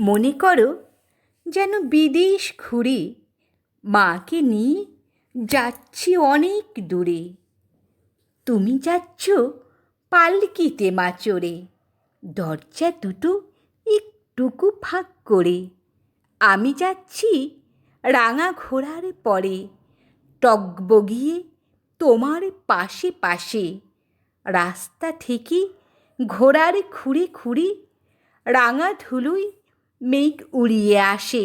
মনে করো যেন বিদেশ ঘুরে মাকে নিয়ে যাচ্ছি অনেক দূরে। তুমি যাচ্ছ পালকিতে মা চড়ে, দরজা দুটো একটুকু ফাঁক করে। আমি যাচ্ছি রাঙা ঘোড়ার পরে, টগবগিয়ে তোমার পাশে পাশে। রাস্তা থেকে ঘোড়ার খুঁড়ে খুঁড়ে রাঙা ধুলোয় মেঘ উড়িয়ে আসে।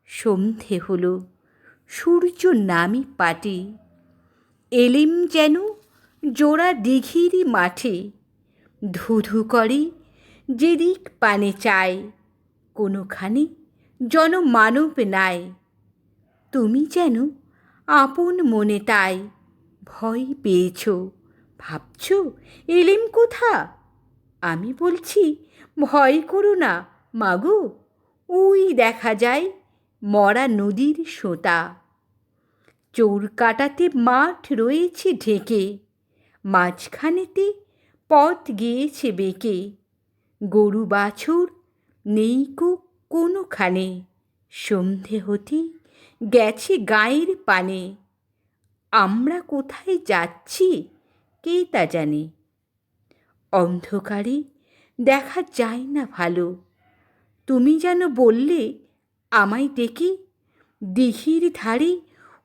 সন্ধে হলো, সূর্য নামি পাটে, এলিম যেন জোড়া দিঘির মাঠে। ধুধু করে যেদিক পানে চায়, কোনোখানে জনমানব নাই। তুমি যেন আপন মনে তাই ভয় পেয়েছ, ভাবছ এলিম কোথা। আমি বলছি ভয় করো না মাগো, ওই দেখা যায় মরা নদীর সোঁতা। চৌরকাটাতে মাঠ রয়েছে ঢেকে, মাঝখানেতে পথ গিয়েছে বেঁকে। গরু বাছুর নেইকো কোনোখানে, সন্ধে হতে গেছে গায়ের পানে। আমরা কোথায় যাচ্ছি কে তা জানে, অন্ধকারে দেখা যায় না ভালো। তুমি যেন বললে আমায় ডেকে, দিঘির ধারে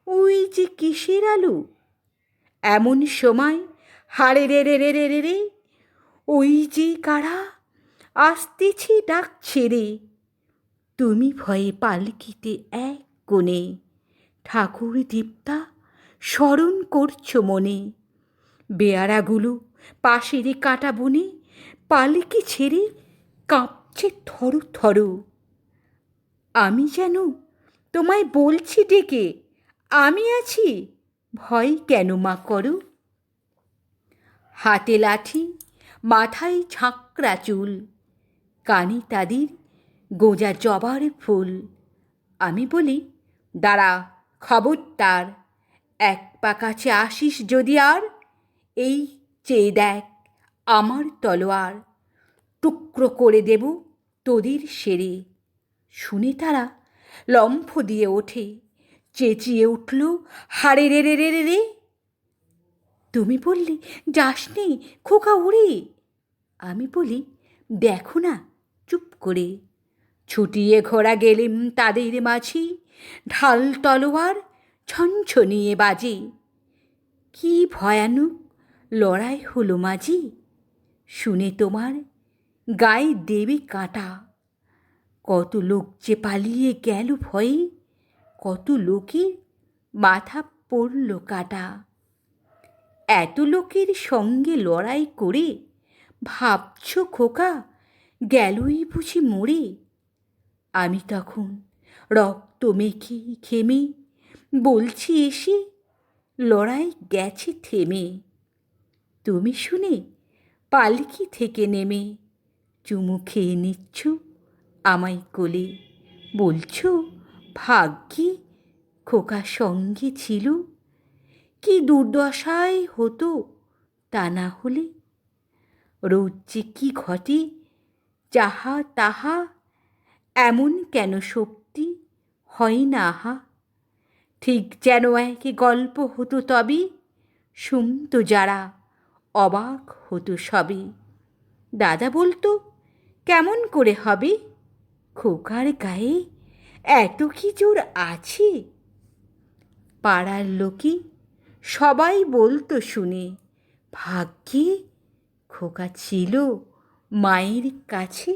ওই যে কিসের আলো। এমন সময় হারে রে রে রে রে রে রে, ওই যে কারা আসতেছে ডাক ছেড়ে। তুমি ভয়ে পালকিতে এক কোণে, ঠাকুর দেবতা স্মরণ করছো মনে। বেয়ারাগুলো পাশেরে কাটা বনে, পালকি ছেড়ে কাঁপছে থরো থরো। আমি যেন তোমায় বলছি ডেকে, আমি আছি, ভয় কেন মা করো। হাতে লাঠি, মাথায় ঝাঁকড়া চুল, কানে তাদের গোঁজা জবার ফুল। আমি বলি দাঁড়া খবরদার, এক পা কাছে আসিস যদি আর, এই চেয়ে দেখ আমার তলোয়ার, টুকরো করে দেব তোদের সেরে। শুনে তারা লম্ফ দিয়ে ওঠে, চেঁচিয়ে উঠল হারে রে রে রে রে রে। তুমি বললে যাস নে খোকা উড়ে। আমি বলি দেখো না চুপ করে। ছুটিয়ে ঘোড়া গেলেম তাদের মাঝি, ঢাল তলোয়ার ছনছনিয়ে বাজে। কি ভয়ানক লড়াই হলো মাঝি, শুনে তোমার গায়ে দেবে কাঁটা। কত লোক যে পালিয়ে গেল ভয়ে, কত লোকের মাথা পড়ল কাটা। এত লোকের সঙ্গে লড়াই করে ভাবছ খোকা গেলই বুঝি মরে। আমি তখন রক্ত মেখে ঘেমে বলছি এসে, লড়াই গেছে থেমে। তুমি শুনে পালকি থেকে নেমে চুমু খেয়ে নিচ্ছ আমায় কোলে, বলছ ভাগ্যে খোকা সঙ্গে ছিল, কি দুর্দশায় হতো তা না হলে। রোজ যে কি ঘটে যাহা তাহা, এমন কেন সত্যি হয় না আহা। ঠিক যেন এক গল্প হতো তবে, শুনত যারা অবাক হতো সবে। দাদা বলতো কেমন করে হবে, খোকার গায়ে এত কি জোর আছে। পাড়ার লোকে সবাই বলতো শুনে, ভাগ্যে খোকা ছিল মায়ের কাছে।